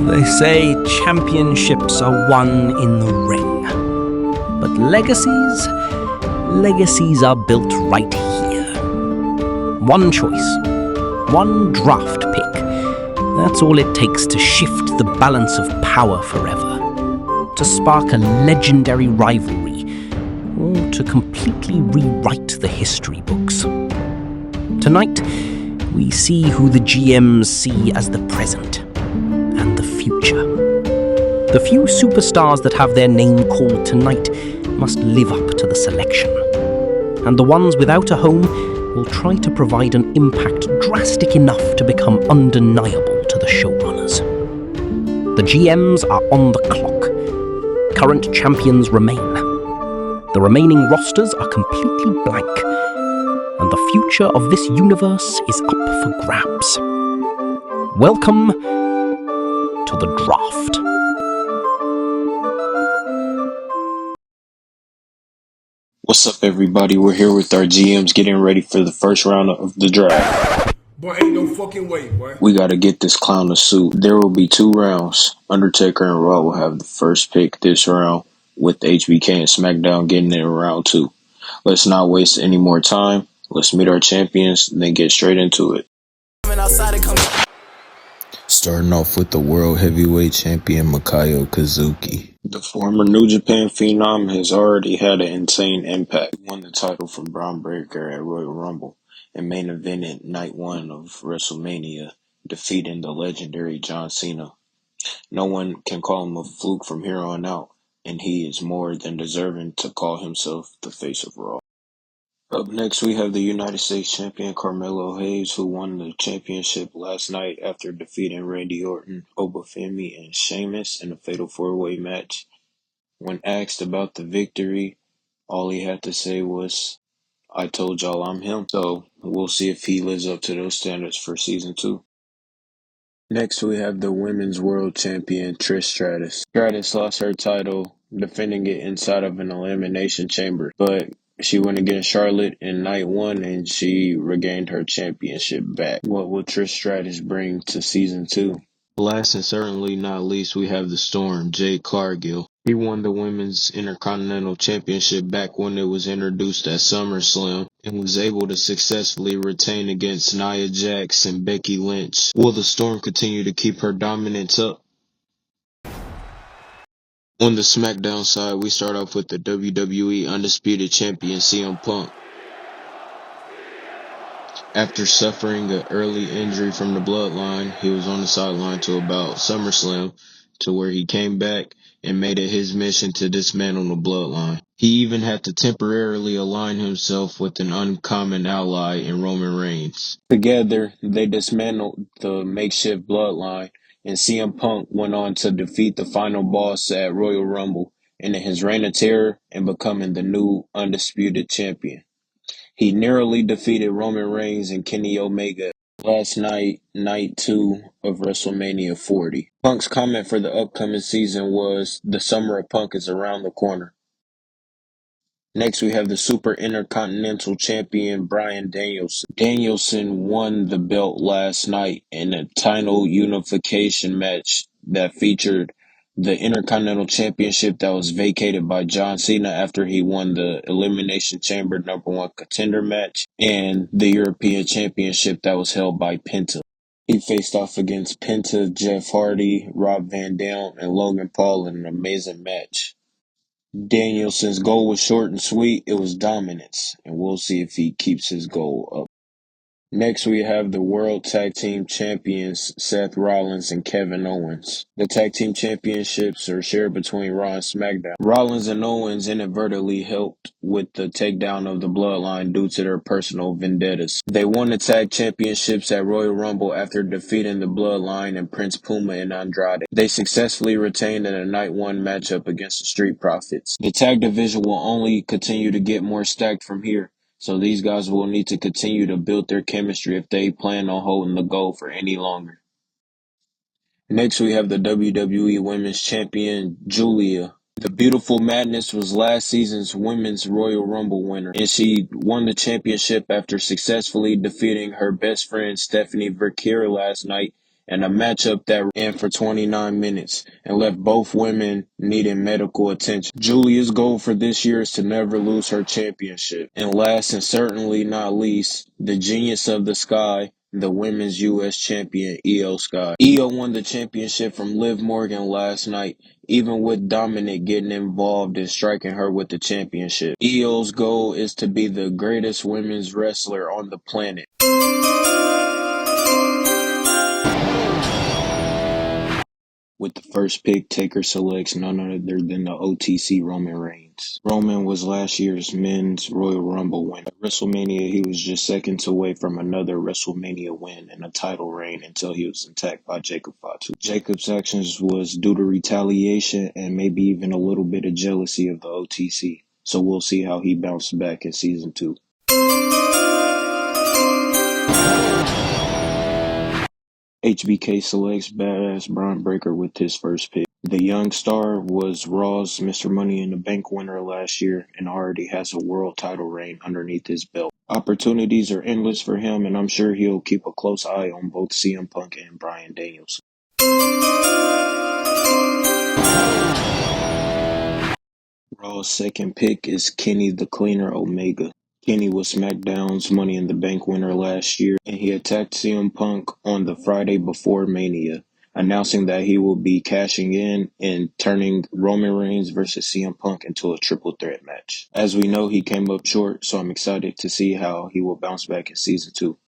They say championships are won in the ring. But legacies are built right here. One choice, one draft pick. That's all it takes to shift the balance of power forever. To spark a legendary rivalry, or to completely rewrite the history books. Tonight, we see who the GMs see as the present and the future. The few superstars that have their name called tonight must live up to the selection. And the ones without a home will try to provide an impact drastic enough to become undeniable to the showrunners. The GMs are on the clock. Current champions remain. The remaining rosters are completely blank. And the future of this universe is up for grabs. Welcome to the draft. What's up, everybody? We're here with our GMs getting ready for the first round of the draft. Boy, ain't no fucking way, boy. We gotta get this clown a suit. There will be 2 rounds. Undertaker and Raw will have the first pick this round, with HBK and SmackDown getting it in round 2. Let's not waste any more time. Let's meet our champions, then get straight into it. Starting off with the World Heavyweight Champion Mikhail Kazuki. The former New Japan Phenom has already had an insane impact. He won the title from Braun Breaker at Royal Rumble and main evented Night 1 of WrestleMania, defeating the legendary John Cena. No one can call him a fluke from here on out, and he is more than deserving to call himself the face of Raw. Up next, we have the United States Champion Carmelo Hayes, who won the championship last night after defeating Randy Orton, Obafemi, and Sheamus in a fatal 4-way match. When asked about the victory, all he had to say was, "I told y'all I'm him." So we'll see if he lives up to those standards for season 2. Next, we have the Women's World Champion Trish Stratus. Stratus lost her title, defending it inside of an elimination chamber, but she went against Charlotte in Night 1 and she regained her championship back. What will Trish Stratus bring to season 2? Last and certainly not least, we have the Storm, Jade Cargill. He won the Women's Intercontinental Championship back when it was introduced at SummerSlam and was able to successfully retain against Nia Jax and Becky Lynch. Will the Storm continue to keep her dominance up? On the SmackDown side, we start off with the WWE Undisputed Champion CM Punk. After suffering an early injury from the bloodline, he was on the sideline till about SummerSlam, to where he came back and made it his mission to dismantle the bloodline. He even had to temporarily align himself with an uncommon ally in Roman Reigns. Together, they dismantled the makeshift bloodline, and CM Punk went on to defeat the final boss at Royal Rumble, ending his reign of terror and becoming the new undisputed champion. He narrowly defeated Roman Reigns and Kenny Omega last night, Night 2 of WrestleMania 40. Punk's comment for the upcoming season was, "The summer of Punk is around the corner." Next, we have the Super Intercontinental Champion Bryan Danielson. Danielson won the belt last night in a title unification match that featured the Intercontinental Championship that was vacated by John Cena after he won the Elimination Chamber #1 contender match, and the European Championship that was held by Penta. He faced off against Penta, Jeff Hardy, Rob Van Dam, and Logan Paul in an amazing match. Danielson's goal was short and sweet. It was dominance, and we'll see if he keeps his goal up. Next, we have the World Tag Team Champions Seth Rollins and Kevin Owens. The Tag Team Championships are shared between Raw and SmackDown. Rollins and Owens inadvertently helped with the takedown of the Bloodline due to their personal vendettas. They won the Tag Championships at Royal Rumble after defeating the Bloodline and Prince Puma and Andrade. They successfully retained in a Night 1 matchup against the Street Profits. The tag division will only continue to get more stacked from here, so these guys will need to continue to build their chemistry if they plan on holding the gold for any longer. Next, we have the WWE Women's Champion, Julia. The Beautiful Madness was last season's Women's Royal Rumble winner, and she won the championship after successfully defeating her best friend Stephanie Verkeer last night and a matchup that ran for 29 minutes and left both women needing medical attention. Julia's goal for this year is to never lose her championship. And last and certainly not least, the genius of the sky, the women's U.S. champion, Io Sky. Io won the championship from Liv Morgan last night, even with Dominic getting involved and striking her with the championship. Io's goal is to be the greatest women's wrestler on the planet. With the first pick, Taker selects none other than the OTC Roman Reigns. Roman was last year's men's Royal Rumble winner. At WrestleMania, he was just seconds away from another WrestleMania win and a title reign until he was attacked by Jacob Fatu. Jacob's actions was due to retaliation and maybe even a little bit of jealousy of the OTC. So we'll see how he bounced back in Season 2. HBK selects Badass Braun Breaker with his first pick. The young star was Raw's Mr. Money in the Bank winner last year and already has a world title reign underneath his belt. Opportunities are endless for him, and I'm sure he'll keep a close eye on both CM Punk and Bryan Danielson. Raw's second pick is Kenny the Cleaner Omega. Kenny was SmackDown's Money in the Bank winner last year, and he attacked CM Punk on the Friday before Mania, announcing that he will be cashing in and turning Roman Reigns versus CM Punk into a triple threat match. As we know, he came up short, so I'm excited to see how he will bounce back in Season 2.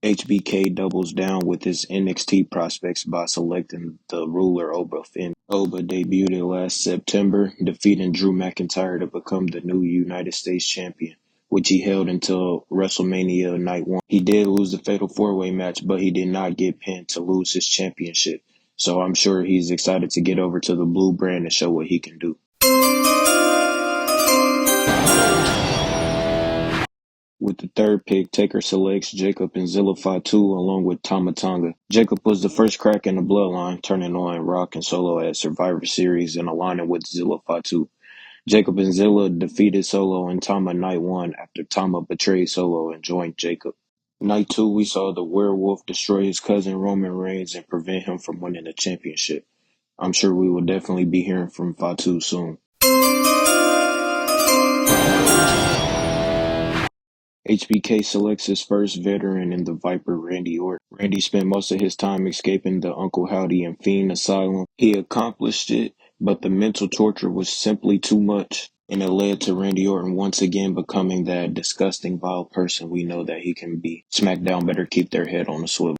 HBK doubles down with his NXT prospects by selecting the ruler Oba Finn. Oba debuted last September, defeating Drew McIntyre to become the new United States champion, which he held until WrestleMania Night 1. He did lose the Fatal 4-Way match, but he did not get pinned to lose his championship. So I'm sure he's excited to get over to the blue brand and show what he can do. With the third pick, Taker selects Jacob and Zilla Fatu along with Tama Tonga. Jacob was the first crack in the bloodline, turning on Rock and Solo at Survivor Series and aligning with Zilla Fatu. Jacob and Zilla defeated Solo and Tama Night 1 after Tama betrayed Solo and joined Jacob. Night 2, we saw the werewolf destroy his cousin Roman Reigns and prevent him from winning the championship. I'm sure we will definitely be hearing from Fatu soon. HBK selects his first veteran in the Viper, Randy Orton. Randy spent most of his time escaping the Uncle Howdy and Fiend Asylum. He accomplished it, but the mental torture was simply too much, and it led to Randy Orton once again becoming that disgusting, vile person we know that he can be. SmackDown better keep their head on a swivel.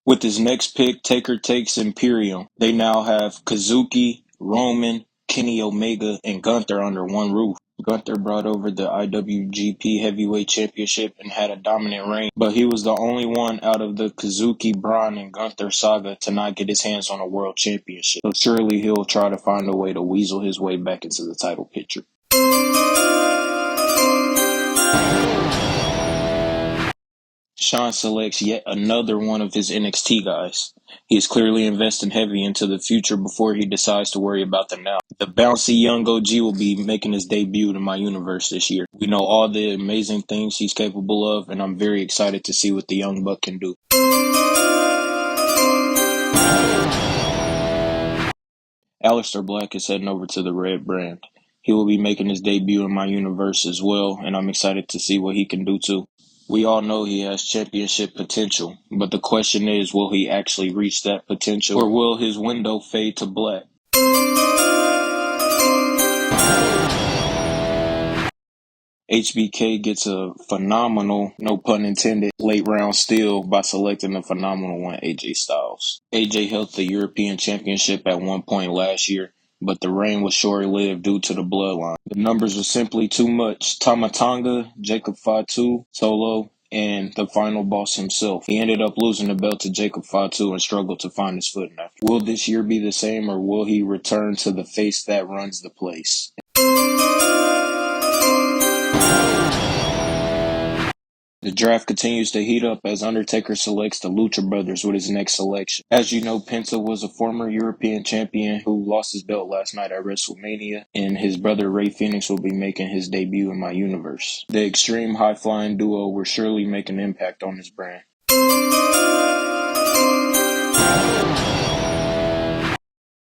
With his next pick, Taker takes Imperium. They now have Kazuki, Roman, Kenny Omega, and Gunther under one roof. Gunther brought over the IWGP Heavyweight Championship and had a dominant reign, but he was the only one out of the Kazuki, Braun, and Gunther saga to not get his hands on a world championship. So surely he'll try to find a way to weasel his way back into the title picture. Sean selects yet another one of his NXT guys. He is clearly investing heavy into the future before he decides to worry about the now. The bouncy young OG will be making his debut in my universe this year. We know all the amazing things he's capable of, and I'm very excited to see what the young buck can do. Aleister Black is heading over to the Red brand. He will be making his debut in my universe as well, and I'm excited to see what he can do too. We all know he has championship potential, but the question is, will he actually reach that potential, or will his window fade to black? HBK gets a phenomenal, no pun intended, late round steal by selecting the phenomenal one, AJ Styles. AJ held the European Championship at one point last year, but the reign was short-lived due to the bloodline. The numbers were simply too much. Tama Tonga, Jacob Fatu, Solo, and the final boss himself. He ended up losing the belt to Jacob Fatu and struggled to find his footing after. Will this year be the same, or will he return to the face that runs the place? The draft continues to heat up as Undertaker selects the Lucha Brothers with his next selection. As you know, Penta was a former European champion who lost his belt last night at WrestleMania, and his brother Rey Fenix will be making his debut in my universe. The extreme high-flying duo will surely make an impact on this brand.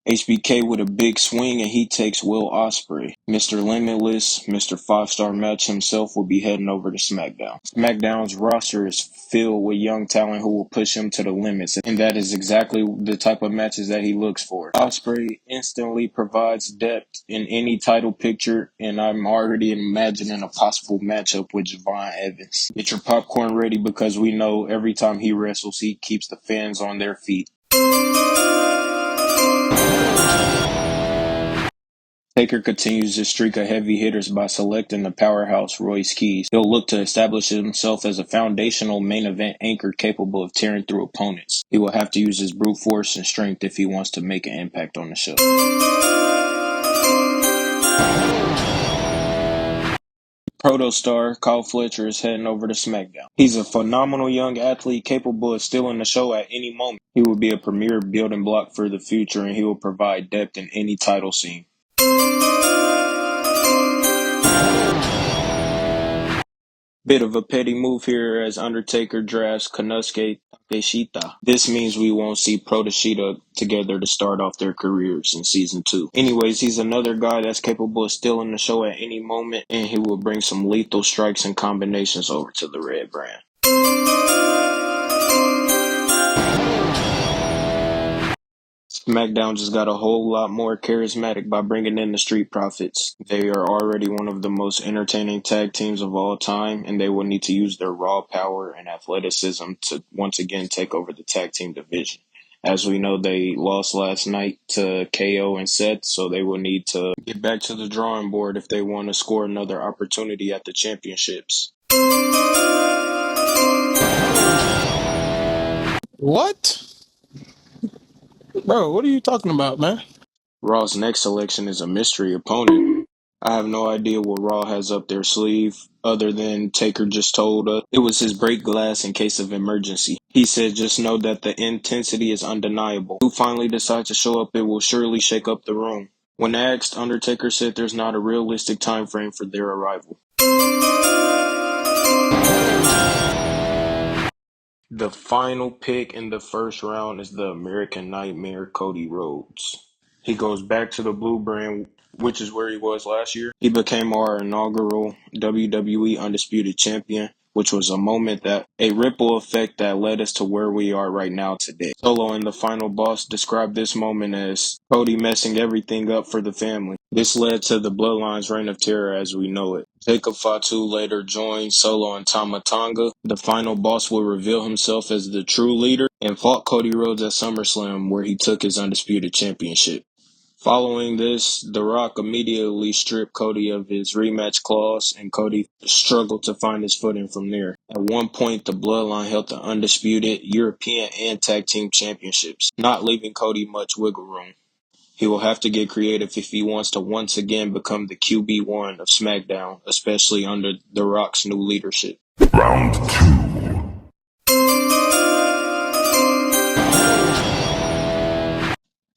HBK with a big swing, and he takes Will Ospreay. Mr. Limitless, Mr. 5-star match himself will be heading over to SmackDown. SmackDown's roster is filled with young talent who will push him to the limits, and that is exactly the type of matches that he looks for. Ospreay instantly provides depth in any title picture, and I'm already imagining a possible matchup with Javon Evans. Get your popcorn ready because we know every time he wrestles, he keeps the fans on their feet. Taker continues his streak of heavy hitters by selecting the powerhouse Royce Keys. He'll look to establish himself as a foundational main event anchor capable of tearing through opponents. He will have to use his brute force and strength if he wants to make an impact on the show. Proto-star Kyle Fletcher is heading over to SmackDown. He's a phenomenal young athlete capable of stealing the show at any moment. He will be a premier building block for the future, and he will provide depth in any title scene. Bit of a petty move here as Undertaker drafts Konosuke Takeshita. This means we won't see Protashita together to start off their careers in Season 2. Anyways, he's another guy that's capable of stealing the show at any moment, and he will bring some lethal strikes and combinations over to the Red brand. SmackDown just got a whole lot more charismatic by bringing in the Street Profits. They are already one of the most entertaining tag teams of all time, and they will need to use their raw power and athleticism to once again take over the tag team division. As we know, they lost last night to KO and Seth, so they will need to get back to the drawing board if they want to score another opportunity at the championships. What? Bro, what are you talking about, man? Raw's next selection is a mystery opponent. I have no idea what Raw has up their sleeve, other than Taker just told us it was his break glass in case of emergency. He said just know that the intensity is undeniable. Who finally decides to show up, it will surely shake up the room. When asked, Undertaker said there's not a realistic time frame for their arrival. The final pick in the first round is the American Nightmare, Cody Rhodes. He goes back to the Blue Brand, which is where he was last year. He became our inaugural WWE Undisputed Champion, which was a ripple effect that led us to where we are right now today. Solo and the Final Boss described this moment as Cody messing everything up for the family. This led to the Bloodline's reign of terror as we know it. Jacob Fatu later joined Solo and Tama Tonga. The Final Boss will reveal himself as the true leader and fought Cody Rhodes at SummerSlam, where he took his Undisputed Championship. Following this, The Rock immediately stripped Cody of his rematch clause, and Cody struggled to find his footing from there. At one point, the Bloodline held the undisputed European and Tag Team Championships, not leaving Cody much wiggle room. He will have to get creative if he wants to once again become the QB1 of SmackDown, especially under The Rock's new leadership. Round 2.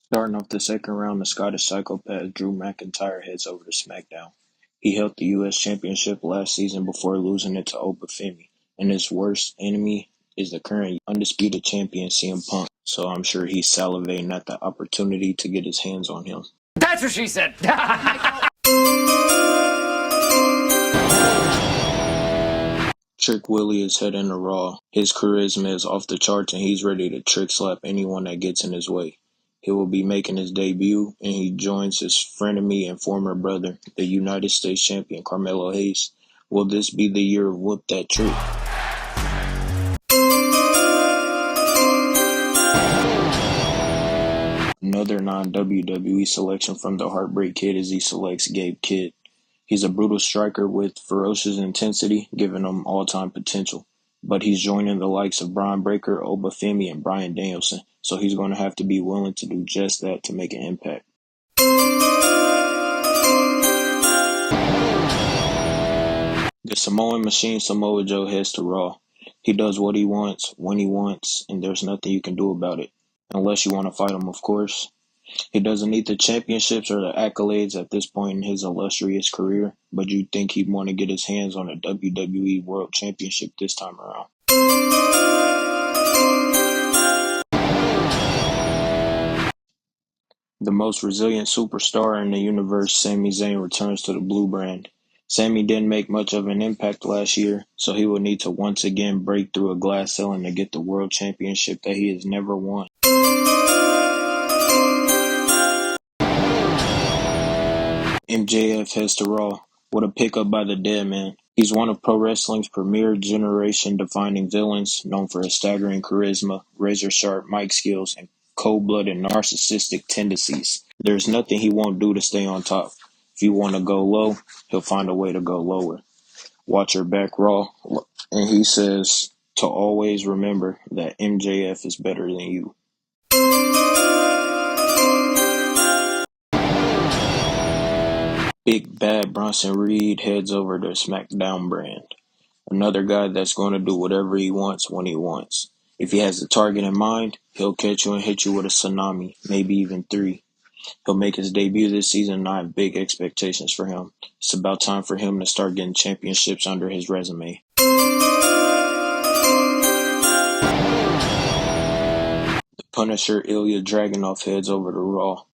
Starting off the second round, the Scottish psychopath Drew McIntyre heads over to SmackDown. He held the U.S. Championship last season before losing it to Obafemi, and his worst enemy is the current undisputed champion CM Punk, so I'm sure he's salivating at the opportunity to get his hands on him. That's what she said! Trick Willie is heading to Raw. His charisma is off the charts and he's ready to trick slap anyone that gets in his way. He will be making his debut, and he joins his frenemy and former brother, the United States champion Carmelo Hayes. Will this be the year of Whoop That Trick? Another non-WWE selection from the Heartbreak Kid is he selects Gabe Kidd. He's a brutal striker with ferocious intensity, giving him all-time potential. But he's joining the likes of Brian Breaker, Obafemi, and Bryan Danielson, so he's going to have to be willing to do just that to make an impact. The Samoan Machine Samoa Joe heads to Raw. He does what he wants, when he wants, and there's nothing you can do about it. Unless you want to fight him, of course. He doesn't need the championships or the accolades at this point in his illustrious career, but you'd think he'd want to get his hands on a WWE World Championship this time around. The most resilient superstar in the universe, Sami Zayn, returns to the blue brand. Sami didn't make much of an impact last year, so he will need to once again break through a glass ceiling to get the world championship that he has never won. MJF heads to Raw. What a pickup by the dead man. He's one of pro wrestling's premier generation-defining villains, known for his staggering charisma, razor-sharp mic skills, and cold-blooded narcissistic tendencies. There's nothing he won't do to stay on top. If you want to go low, he'll find a way to go lower. Watch your back, Raw. And he says to always remember that MJF is better than you. Big Bad Bronson Reed heads over to SmackDown brand. Another guy that's going to do whatever he wants when he wants. If he has a target in mind, he'll catch you and hit you with a tsunami, maybe even 3. He'll make his debut this season, and I have big expectations for him. It's about time for him to start getting championships under his resume. The Punisher Ilya Dragunov heads over to Raw.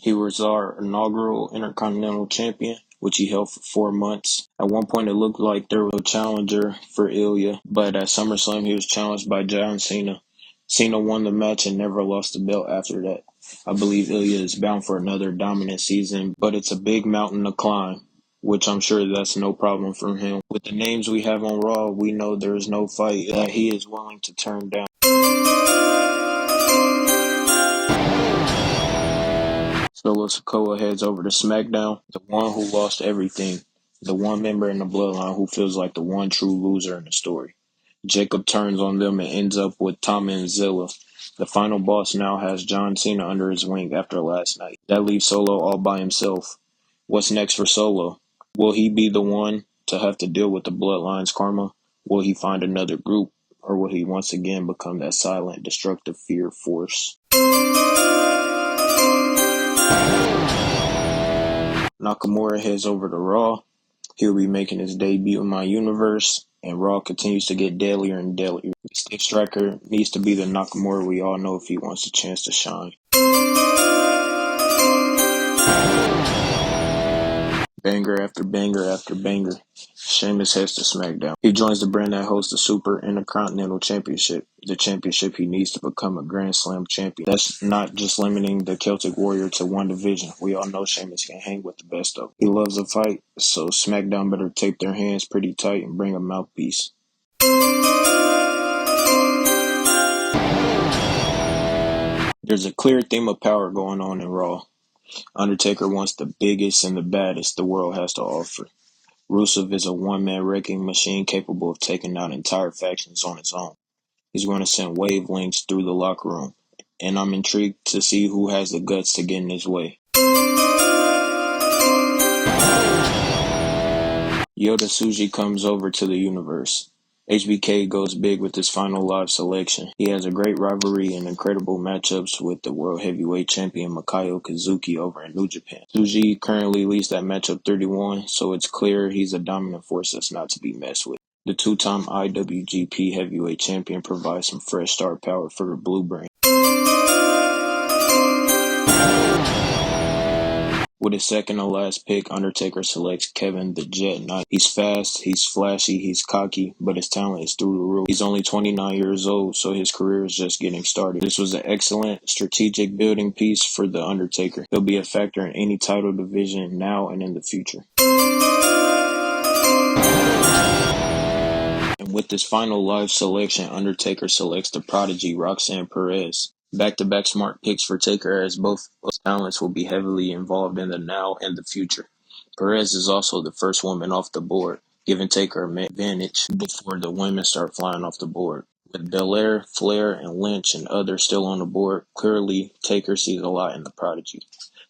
He was our inaugural Intercontinental Champion, which he held for 4 months. At one point, it looked like there was a challenger for Ilya, but at SummerSlam, he was challenged by John Cena. Cena won the match and never lost the belt after that. I believe Ilya is bound for another dominant season, but it's a big mountain to climb, which I'm sure that's no problem for him. With the names we have on Raw, we know there is no fight that he is willing to turn down. Solo Sikoa heads over to SmackDown, the one who lost everything, the one member in the bloodline who feels like the one true loser in the story. Jacob turns on them and ends up with Tommy and Zilla. The final boss now has John Cena under his wing after last night. That leaves Solo all by himself. What's next for Solo? Will he be the one to have to deal with the bloodline's karma? Will he find another group? Or will he once again become that silent, destructive fear force? Nakamura heads over to Raw. He'll be making his debut in my universe, and Raw continues to get deadlier and deadlier. The Stick Striker needs to be the Nakamura we all know if he wants a chance to shine. Banger after banger after banger. Sheamus heads to SmackDown. He joins the brand that hosts the Super Intercontinental Championship, the championship he needs to become a Grand Slam champion. That's not just limiting the Celtic Warrior to one division. We all know Sheamus can hang with the best of them. He loves a fight, so SmackDown better tape their hands pretty tight and bring a mouthpiece. There's a clear theme of power going on in Raw. Undertaker wants the biggest and the baddest the world has to offer. Rusev is a one-man wrecking machine capable of taking out entire factions on its own. He's going to send wavelengths through the locker room, and I'm intrigued to see who has the guts to get in his way. Yoda Tsuji comes over to the universe. HBK goes big with his final live selection. He has a great rivalry and incredible matchups with the World Heavyweight Champion Makayo Kazuki over in New Japan. Tsuji currently leads that matchup 31, so it's clear he's a dominant force that's not to be messed with. The 2-time IWGP Heavyweight Champion provides some fresh star power for the Blue Brand. With his second to last pick, Undertaker selects Kevin the Jet Knight. He's fast, he's flashy, he's cocky, but his talent is through the roof. He's only 29 years old, so his career is just getting started. This was an excellent strategic building piece for the Undertaker. He'll be a factor in any title division now and in the future. And with this final live selection, Undertaker selects the prodigy Roxanne Perez. Back-to-back smart picks for Taker, as both talents will be heavily involved in the now and the future. Perez is also the first woman off the board, giving Taker an advantage before the women start flying off the board. With Belair, Flair, and Lynch and others still on the board, clearly Taker sees a lot in the prodigy.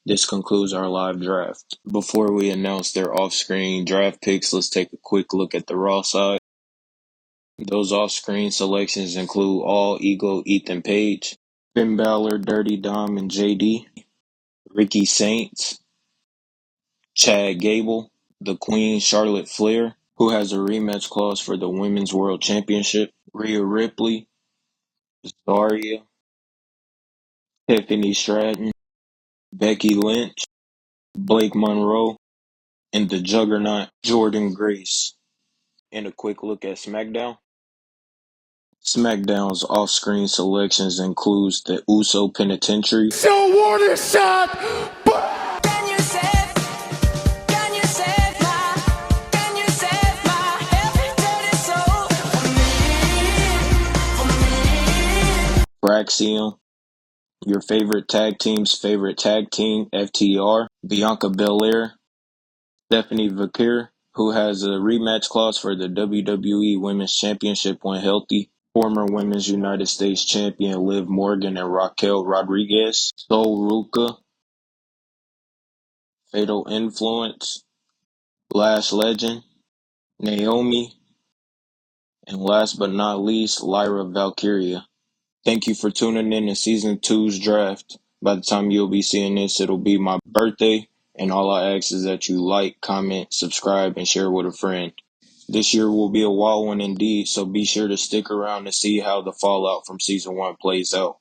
This concludes our live draft. Before we announce their off-screen draft picks, let's take a quick look at the Raw side. Those off-screen selections include All Ego Ethan Page, Finn Balor, Dirty Dom, and JD, Ricky Saints, Chad Gable, the Queen Charlotte Flair, who has a rematch clause for the Women's World Championship, Rhea Ripley, Zarya, Tiffany Stratton, Becky Lynch, Blake Monroe, and the Juggernaut Jordan Grace. And a quick look at SmackDown. SmackDown's off-screen selections includes the Uso Penitentiary, So warning shot. Can you save my every dirty soul for me? Braxium, your favorite tag team's favorite tag team, FTR, Bianca Belair, Stephanie Vaquer, who has a rematch clause for the WWE Women's Championship when healthy, former Women's United States Champion Liv Morgan and Raquel Rodriguez, Sol Ruka, Fatal Influence, Lash Legend, Naomi, and last but not least, Lyra Valkyria. Thank you for tuning in to Season 2's draft. By the time you'll be seeing this, it'll be my birthday, and all I ask is that you like, comment, subscribe, and share with a friend. This year will be a wild one indeed, so be sure to stick around to see how the fallout from Season 1 plays out.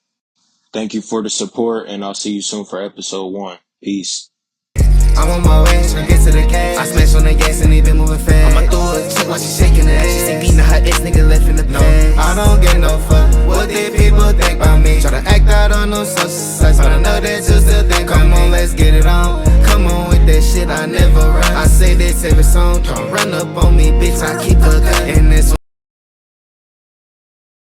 Thank you for the support, and I'll see you soon for Episode 1. Peace. I'm on my way, tryna get to the gas. I smash on the gas and they been moving fast. I'ma throw a chick while she shaking her ass. She say beating her ex nigga left in the past. I don't get no fuck what they people think about me. Try to act out on no social sites, but I know that you still think. Come on, let's get it on. Come on with that shit, I never run. I say this every song, don't run up on me, bitch. I keep a gun, and this